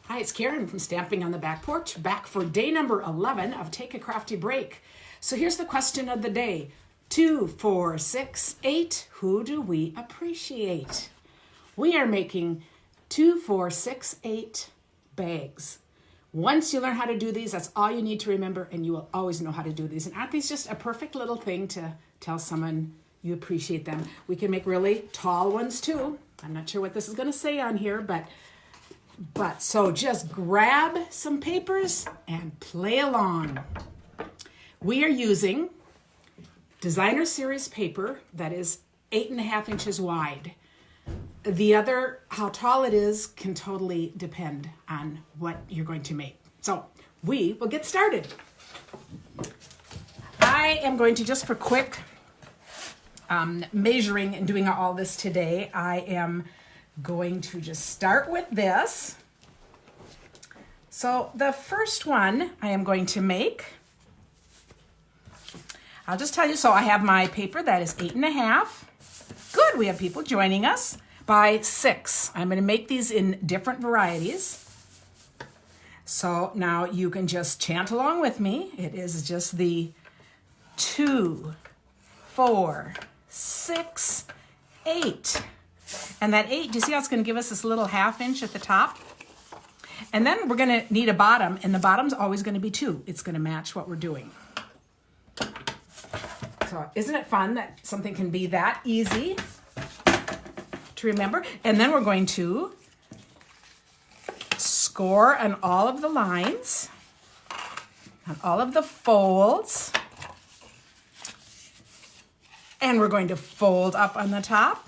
Hi, it's Karen from Stamping on the Back Porch, back for day number 11 of Take a Crafty Break. So here's the question of the day. 2, 4, 6, 8, who do we appreciate? We are making 2, 4, 6, 8 bags. Once you learn how to do these, that's all you need to remember, and you will always know how to do these. And aren't these just a perfect little thing to tell someone you appreciate them? We can make really tall ones too. I'm not sure what this is going to say on here, but so just grab some papers and play along. We are using designer series paper that is 8.5 inches wide. The other, how tall it is, can totally depend on what you're going to make. So we will get started. I am going to, just for quick measuring and doing all this today, I am going to just start with this. So the first one I am going to make, I'll just tell you, so I have my paper that is 8.5. Good, we have people joining us. By 6. I'm going to make these in different varieties. So now you can just chant along with me. It is just the 2, 4, 6, 8. And that 8, do you see how it's going to give us this little 1/2 inch at the top? And then we're going to need a bottom, and the bottom's always going to be 2. It's going to match what we're doing. So isn't it fun that something can be that easy to remember? And then we're going to score on all of the lines, on all of the folds, and we're going to fold up on the top.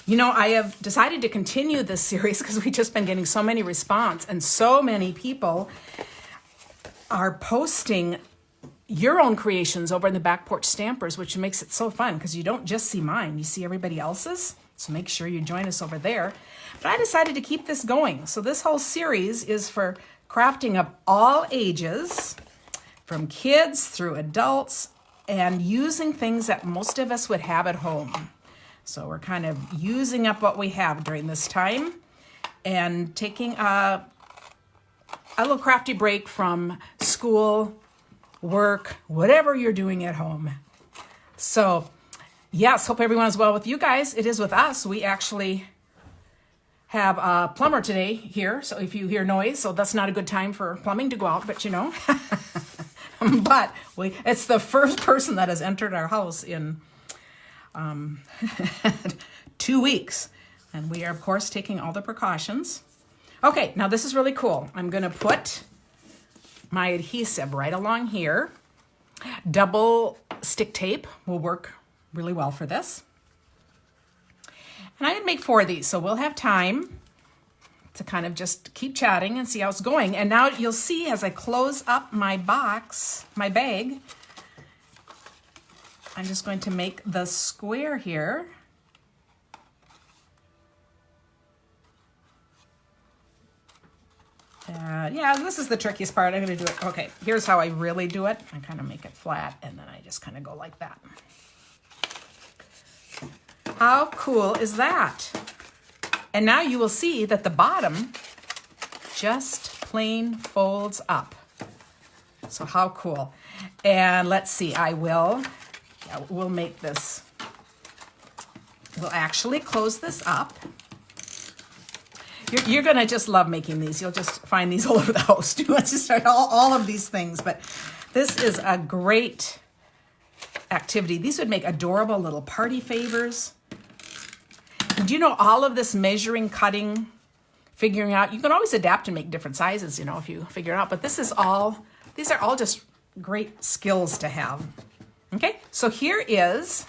You know, I have decided to continue this series because we've just been getting so many response, and so many people are posting your own creations over in the Back Porch Stampers, which makes it so fun because you don't just see mine, you see everybody else's. So make sure you join us over there. But I decided to keep this going. So this whole series is for crafting of all ages, from kids through adults, and using things that most of us would have at home. So we're kind of using up what we have during this time and taking a little crafty break from school, work, whatever you're doing at home. So yes, hope everyone is well with you guys. It is with us. We actually have a plumber today here, so if you hear noise, so that's not a good time for plumbing to go out, but you know. But it's the first person that has entered our house in 2 weeks. And we are, of course, taking all the precautions. Okay, now this is really cool. I'm going to put my adhesive right along here. Double stick tape will work really well for this. And I did make 4 of these, so we'll have time to kind of just keep chatting and see how it's going. And now you'll see as I close up my box, my bag, I'm just going to make the square here. Yeah, this is the trickiest part. I'm going to do it. Okay, here's how I really do it. I kind of make it flat, and then I just kind of go like that. How cool is that? And now you will see that the bottom just plain folds up. So how cool. And let's see, we'll make this. We'll actually close this up. You're going to just love making these. You'll just find these all over the house too. Let's just start all of these things. But this is a great activity. These would make adorable little party favors. Do you know all of this measuring, cutting, figuring out? You can always adapt and make different sizes, you know, if you figure it out. But these are all just great skills to have. Okay, so here is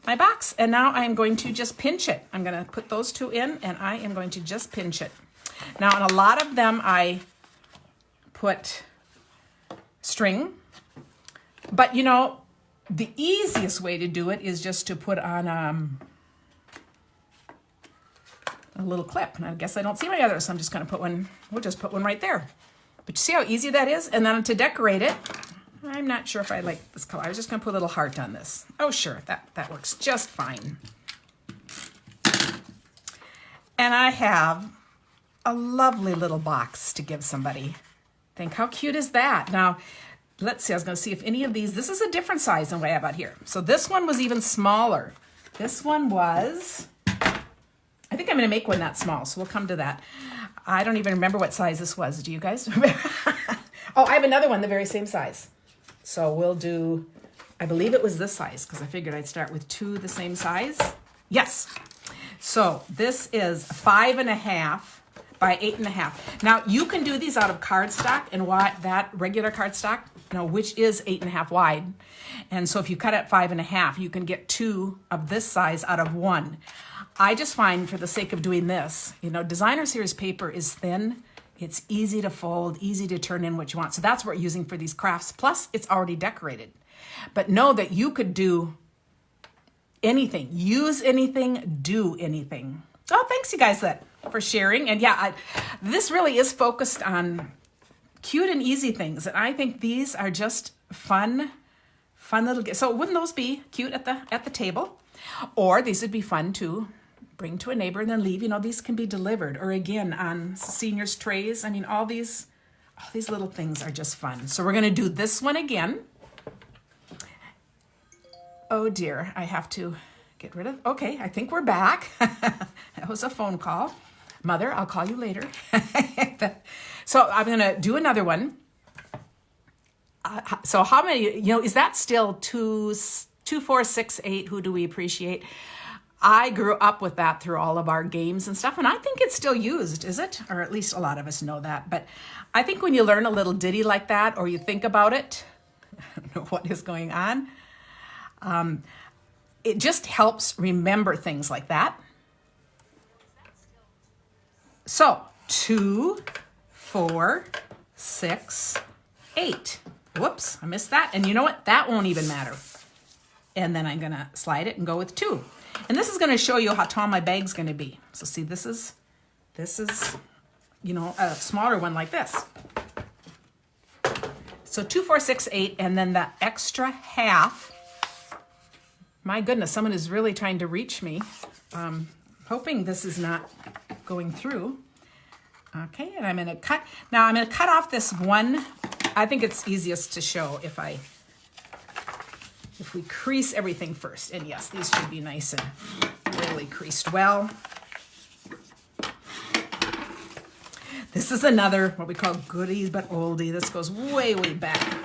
my box. And now I'm going to just pinch it. I'm going to put those 2 in, and I am going to just pinch it. Now, in a lot of them, I put string. But, you know, the easiest way to do it is just to put on a little clip. And I guess I don't see my others, so I'm just going to put one. We'll just put one right there. But you see how easy that is? And then to decorate it, I'm not sure if I like this color. I was just going to put a little heart on this. Oh, sure, that works just fine. And I have a lovely little box to give somebody. Think, how cute is that? Now, let's see, I was going to see if any of these, this is a different size than what I have out here. So this one was even smaller. This one was, I think I'm going to make one that small, so we'll come to that. I don't even remember what size this was. Do you guys remember? Oh, I have another one the very same size. So we'll do, I believe it was this size because I figured I'd start with 2 the same size. Yes. So this is 5.5 by 8.5. Now you can do these out of cardstock and that regular cardstock, which is 8.5 wide. And so if you cut it 5.5, you can get 2 of this size out of 1. I just find for the sake of doing this, designer series paper is thin. It's easy to fold, easy to turn in what you want. So that's what we're using for these crafts. Plus it's already decorated. But know that you could do anything, use anything, do anything. Oh, thanks you guys for sharing. And yeah, this really is focused on cute and easy things. And I think these are just fun little gifts. So wouldn't those be cute at the table? Or these would be fun to bring to a neighbor and then leave. These can be delivered or again on seniors' trays. I mean, all these little things are just fun. So we're going to do this one again. Oh dear, I have to get rid of, okay, I think we're back. That was a phone call. Mother, I'll call you later. So I'm going to do another one. So how many, is that still 2, 4, 6, 8? Who do we appreciate? I grew up with that through all of our games and stuff, and I think it's still used, is it? Or at least a lot of us know that. But I think when you learn a little ditty like that, or you think about it, I don't know what is going on, it just helps remember things like that. So 2, 4, 6, 8. Whoops, I missed that. And you know what? That won't even matter. And then I'm going to slide it and go with 2. And this is going to show you how tall my bag's going to be. So see, this is, a smaller one like this. So 2, 4, 6, 8, and then that extra half. My goodness, someone is really trying to reach me. Hoping this is not going through. Okay, and I'm going to cut. Now I'm going to cut off this one. I think it's easiest to show if we crease everything first. And yes, these should be nice and really creased well. This is another, what we call goodies but oldie. This goes way, way back.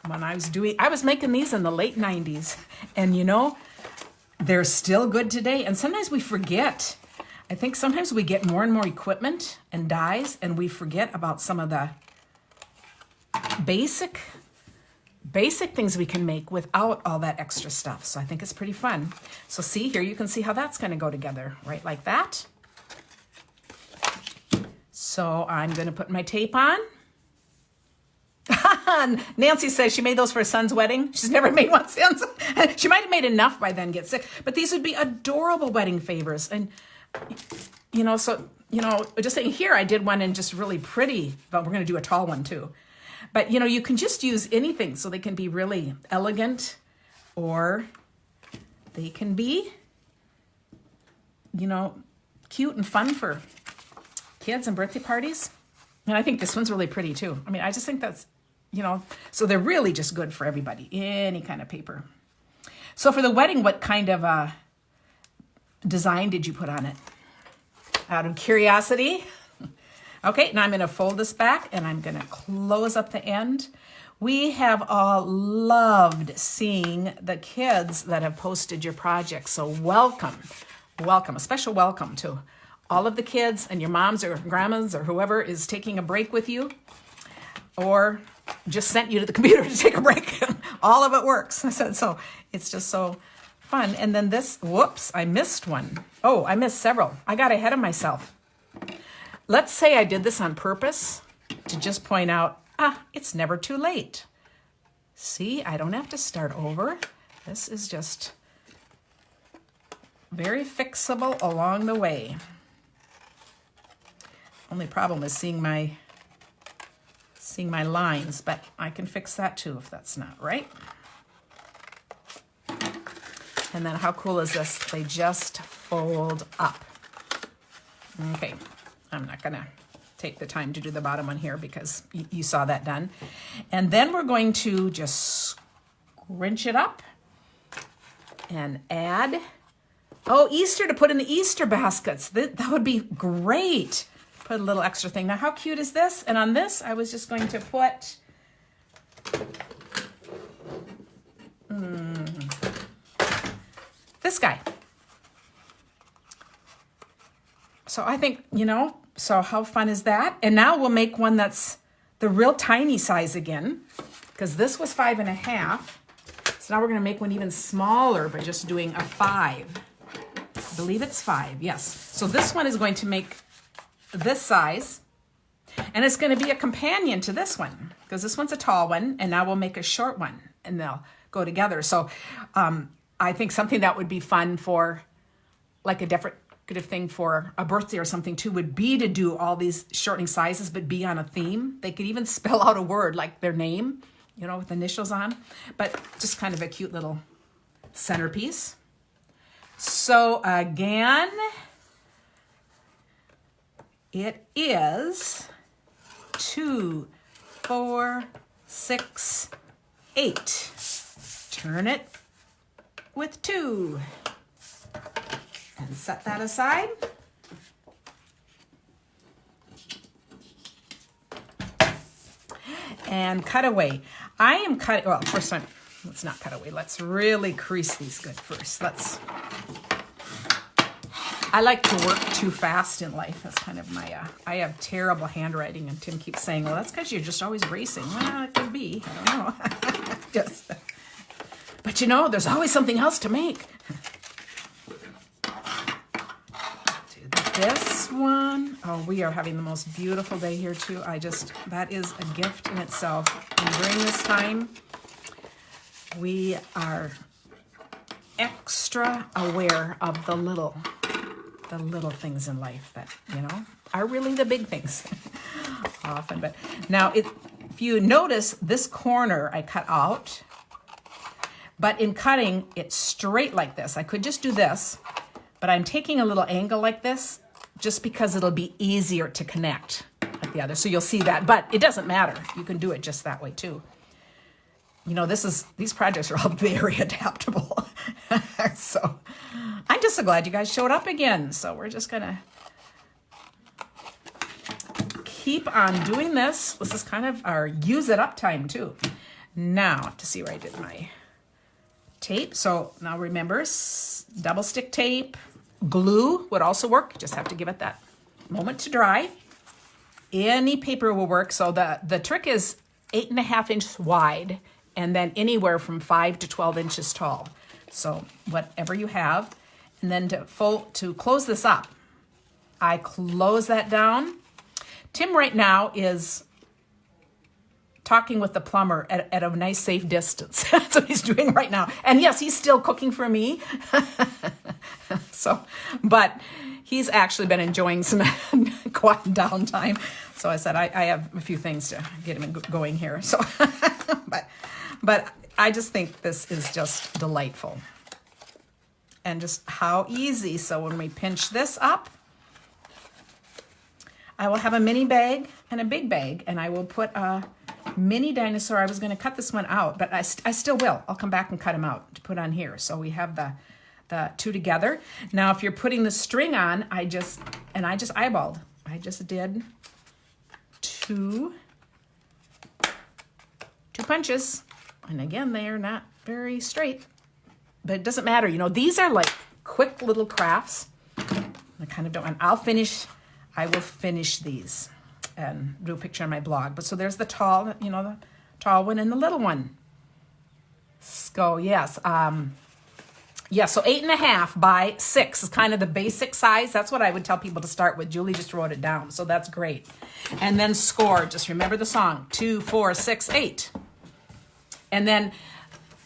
When I was making these in the late 90s. And they're still good today. And sometimes we forget. I think sometimes we get more and more equipment and dies, and we forget about some of the basic things we can make without all that extra stuff. So I think it's pretty fun. So see here, you can see how that's going to go together, right? Like that. So I'm going to put my tape on. Nancy says she made those for her son's wedding. She's never made one since. She might have made enough by then, get sick. But these would be adorable wedding favors. And, just saying here, I did one in just really pretty, but we're going to do a tall one too. But, you can just use anything so they can be really elegant, or they can be, cute and fun for kids and birthday parties. And I think this one's really pretty too. I mean, I just think that's, so they're really just good for everybody, any kind of paper. So for the wedding, what kind of design did you put on it? Out of curiosity. Okay, now I'm going to fold this back and I'm going to close up the end. We have all loved seeing the kids that have posted your projects. So welcome, a special welcome to all of the kids and your moms or grandmas or whoever is taking a break with you or just sent you to the computer to take a break. All of it works. So it's just so fun. And then this, whoops, I missed one. Oh, I missed several. I got ahead of myself. Let's say I did this on purpose to just point out, it's never too late. See, I don't have to start over. This is just very fixable along the way. Only problem is seeing my lines, but I can fix that too if that's not right. And then how cool is this? They just fold up. Okay, I'm not gonna take the time to do the bottom one here because you saw that done. And then we're going to just scrunch it up and add, oh, Easter, to put in the Easter baskets. That would be great. Put a little extra thing. Now, how cute is this? And on this, I was just going to put this guy. So I think, so how fun is that? And now we'll make one that's the real tiny size again, because this was 5.5. So now we're going to make one even smaller by just doing a 5. I believe it's 5, yes. So this one is going to make this size, and it's going to be a companion to this one, because this one's a tall one, and now we'll make a short one, and they'll go together. So I think something that would be fun for like a decorative thing for a birthday or something too would be to do all these shortening sizes, but be on a theme. They could even spell out a word like their name, with initials on, but just kind of a cute little centerpiece. So again, it is 2, 4, 6, 8. Turn it with 2 and set that aside. And cut away. I am cutting, well, first time, let's not cut away. Let's really crease these good first. I like to work too fast in life. That's kind of my, I have terrible handwriting, and Tim keeps saying, well, that's because you're just always racing. Well, it could be, I don't know. But there's always something else to make. Do this one. Oh, we are having the most beautiful day here too. That is a gift in itself. And during this time, we are extra aware of the little things in life that, are really the big things often. But now if you notice this corner I cut out, but in cutting it straight like this, I could just do this, but I'm taking a little angle like this just because it'll be easier to connect like the other. So you'll see that, but it doesn't matter. You can do it just that way too. These projects are all very adaptable. So I'm just so glad you guys showed up again. So we're just gonna keep on doing this. This is kind of our use it up time too. Now to see where I did my tape. So now remember, double stick tape, glue would also work. You just have to give it that moment to dry. Any paper will work. So the trick is 8.5 inches wide, and then anywhere from 5 to 12 inches tall. So whatever you have. And then to close this up, I close that down. Tim right now is talking with the plumber at a nice safe distance. That's what he's doing right now. And yes, he's still cooking for me. But he's actually been enjoying some quiet downtime. So I said, I have a few things to get him going here. So, but I just think this is just delightful. And just how easy. So when we pinch this up, I will have a mini bag and a big bag, and I will put a mini dinosaur. I was going to cut this one out, but I still will. I'll come back and cut him out to put on here. So we have the two together. Now, if you're putting the string on, I just eyeballed. I just did two punches. And again, they are not very straight, but it doesn't matter. These are like quick little crafts. I kind of don't, and I will finish these and do a picture on my blog. But so there's the tall, the tall one and the little one. So yes, so 8.5 by 6 is kind of the basic size. That's what I would tell people to start with. Julie just wrote it down, so that's great. And then score, just remember the song, 2, 4, 6, 8. And then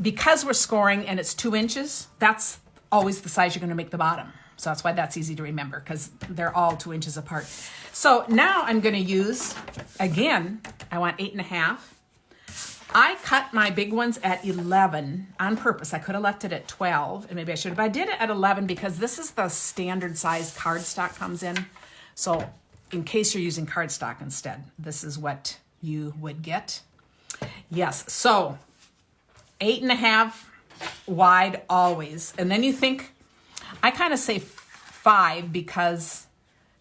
because we're scoring and it's 2 inches, that's always the size you're going to make the bottom. So that's why that's easy to remember, because they're all 2 inches apart. So now I'm going to use, again, I want 8.5. I cut my big ones at 11 on purpose. I could have left it at 12, and maybe I should have. But I did it at 11 because this is the standard size cardstock comes in. So in case you're using cardstock instead, this is what you would get. Yes, so 8.5 wide always. And then you think, I kind of say 5 because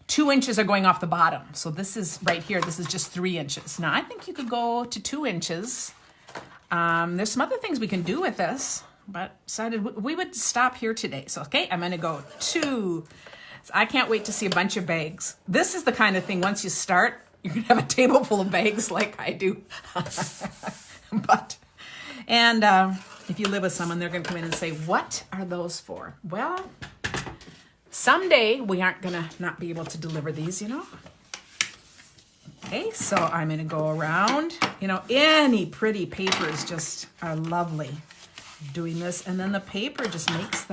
2 inches are going off the bottom. So this is right here, this is just 3 inches. Now I think you could go to 2 inches. There's some other things we can do with this, but decided we would stop here today. So, okay, I'm gonna go 2. So I can't wait to see a bunch of bags. This is the kind of thing, once you start, you're gonna have a table full of bags like I do. If you live with someone, they're gonna come in and say, what are those for? Well, someday we aren't gonna not be able to deliver these, you know? Okay, so I'm gonna go around. You know, any pretty papers just are lovely doing this. And then the paper just makes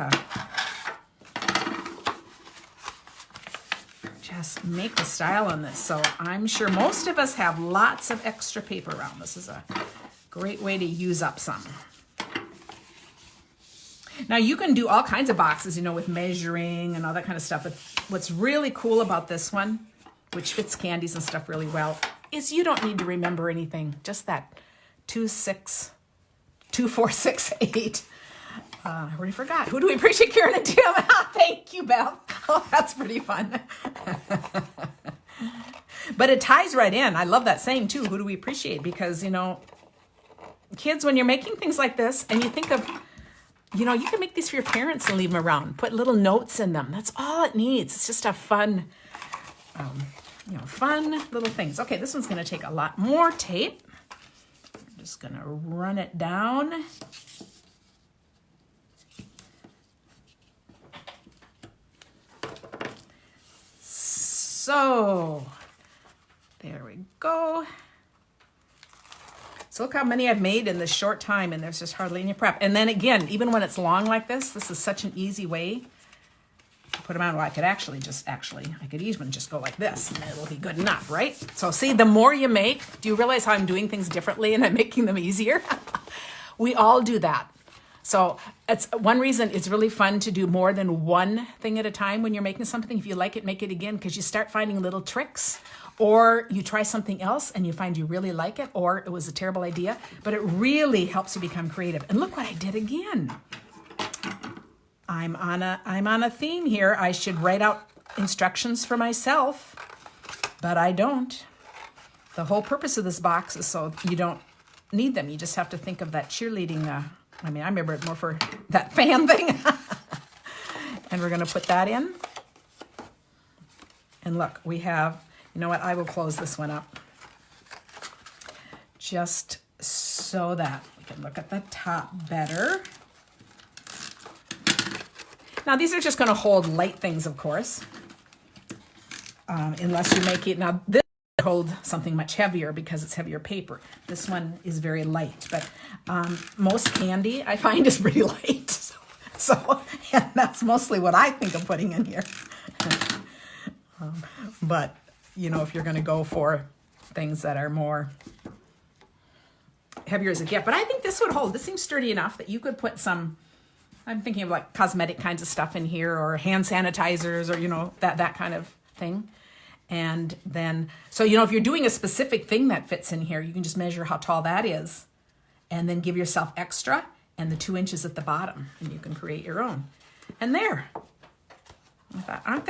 make the style on this. So I'm sure most of us have lots of extra paper around. This is a great way to use up some. Now you can do all kinds of boxes, you know, with measuring and all that kind of stuff. But what's really cool about this one, which fits candies and stuff really well, is you don't need to remember anything. Just that 2, 6, 2, 4, 6, 8. I already forgot. Who do we appreciate, Karen and Tim? Thank you, Beth. Oh, that's pretty fun. But it ties right in. I love that saying too. Who do we appreciate? Because, you know, kids, when you're making things like this and you think of, you know, you can make these for your parents and leave them around. Put little notes in them. That's all it needs. It's just a fun, you know, fun little things. Okay, this one's going to take a lot more tape. I'm just going to run it down. So, there we go. So look how many I've made in this short time, and there's just hardly any prep. And then again, even when it's long like this is such an easy way to put them on. Well, I could I could even just go like this, and it'll be good enough, right? So see, the more you make, do you realize how I'm doing things differently and I'm making them easier? We all do that. So it's one reason it's really fun to do more than one thing at a time when you're making something. If you like it, make it again, because you start finding little tricks, or you try something else and you find you really like it, or it was a terrible idea, but it really helps you become creative. And look what I did again. I'm on a theme here. I should write out instructions for myself, but I don't. The whole purpose of this box is so you don't need them. You just have to think of that cheerleading. I remember it more for that fan thing. And we're going to put that in. And look, we have, you know what? I will close this one up just so that we can look at the top better. Now, these are just going to hold light things, of course, unless you make it. Now, this will hold something much heavier because it's heavier paper. This one is very light, but most candy I find is pretty light. So and that's mostly what I think of putting in here. But, you know, if you're going to go for things that are more heavier as a gift. But I think this would hold. This seems sturdy enough that you could put some, I'm thinking of like cosmetic kinds of stuff in here, or hand sanitizers, or, you know, that kind of thing. And then, so, you know, if you're doing a specific thing that fits in here, you can just measure how tall that is and then give yourself extra and the 2 inches at the bottom, and you can create your own. And there. I thought, aren't they